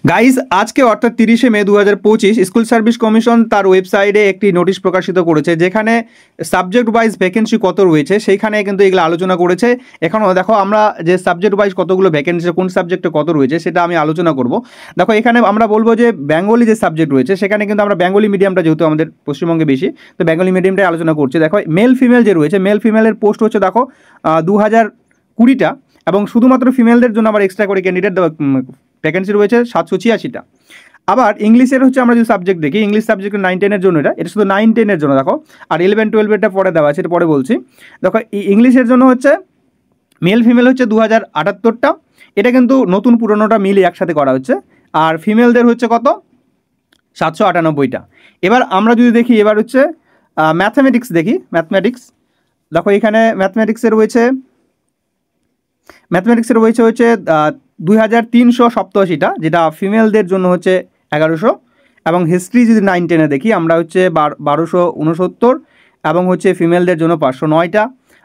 Guys আজকে অর্থাৎ 30শে মে 2025 school service commission তার ওয়েবসাইটে একটি নোটিশ প্রকাশিত করেছে, যেখানে সাবজেক্ট ওয়াইজ ভ্যাকেন্সি কত রয়েছে সেইখানে কিন্তু এগুলো আলোচনা করেছে। এখনও দেখো আমরা যে সাবজেক্ট ওয়াইজ কতগুলো ভ্যাকেন্সি কোন সাবজেক্টে কত রয়েছে সেটা আমি আলোচনা করব। দেখো এখানে আমরা বলবো যে বেঙ্গলি যে সাবজেক্ট রয়েছে সেখানে কিন্তু আমরা বেঙ্গলি মিডিয়ামটা যেহেতু আমাদের পশ্চিমবঙ্গে বেশি, তো বেঙ্গলি মিডিয়ামটাই আলোচনা করছি। দেখো মেল ফিমেল যে রয়েছে, মেল ফিমেলের পোস্ট হচ্ছে দেখো 2020টা, এবং শুধুমাত্র ফিমেলদের জন্য আবার এক্সট্রা করে ক্যান্ডিডেট ভ্যাকেন্সি রয়েছে 786টা। আবার ইংলিশের হচ্ছে আমরা যদি সাবজেক্ট দেখি, ইংলিশ সাবজেক্ট 9-10-এর জন্য এটা শুধু 9-10-এর জন্য দেখো, আর 11-12-এরটা পরে দেওয়া আছে, এটা পরে বলছি। দেখো ইংলিশের জন্য হচ্ছে মেল ফিমেল হচ্ছে 2078টা, এটা কিন্তু নতুন পুরনোটা মিলে একসাথে করা হচ্ছে। আর ফিমেলদের হচ্ছে কত 798টা। এবার আমরা যদি দেখি, এবার হচ্ছে ম্যাথমেটিক্স দেখি, ম্যাথমেটিক্স দেখো এখানে ম্যাথমেটিক্সের রয়েছে হচ্ছে 2387টা, যেটা ফিমেলদের জন্য হচ্ছে 1100। এবং হিস্ট্রি যদি 9-10-এ দেখি আমরা হচ্ছে 1269, এবং হচ্ছে ফিমেলদের জন্য 509টা।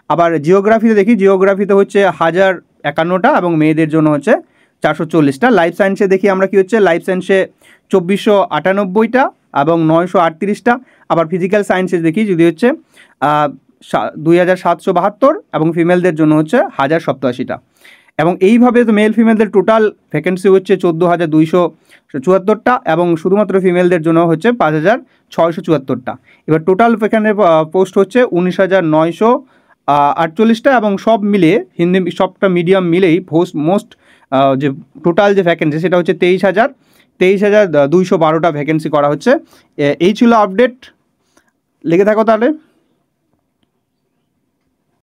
আবার জিওগ্রাফিতে দেখি, জিওগ্রাফিতে হচ্ছে 1051টা, এবং মেয়েদের জন্য হচ্ছে 440টা। লাইফ সায়েন্সে দেখি আমরা কি হচ্ছে, লাইফ সায়েন্সে 2498টা এবং 938টা। আবার ফিজিক্যাল সায়েন্সে দেখি যদি হচ্ছে 2772, এবং ফিমেলদের জন্য হচ্ছে 1087টা। এবং এইভাবে তো মেল ফিমেলদের টোটাল ভ্যাকেন্সি হচ্ছে 14,274টা, এবং শুধুমাত্র ফিমেলদের জন্য হচ্ছে 5,674টা। এবার টোটাল এখানে পোস্ট হচ্ছে 19,948টা, এবং সব মিলে হিন্দি সবটা মিডিয়াম মিলেই মোস্ট যে টোটাল যে ভ্যাকেন্সি সেটা হচ্ছে 23,212টা ভ্যাকেন্সি করা হচ্ছে। এই ছিল আপডেট, লেগে থাকো তাহলে।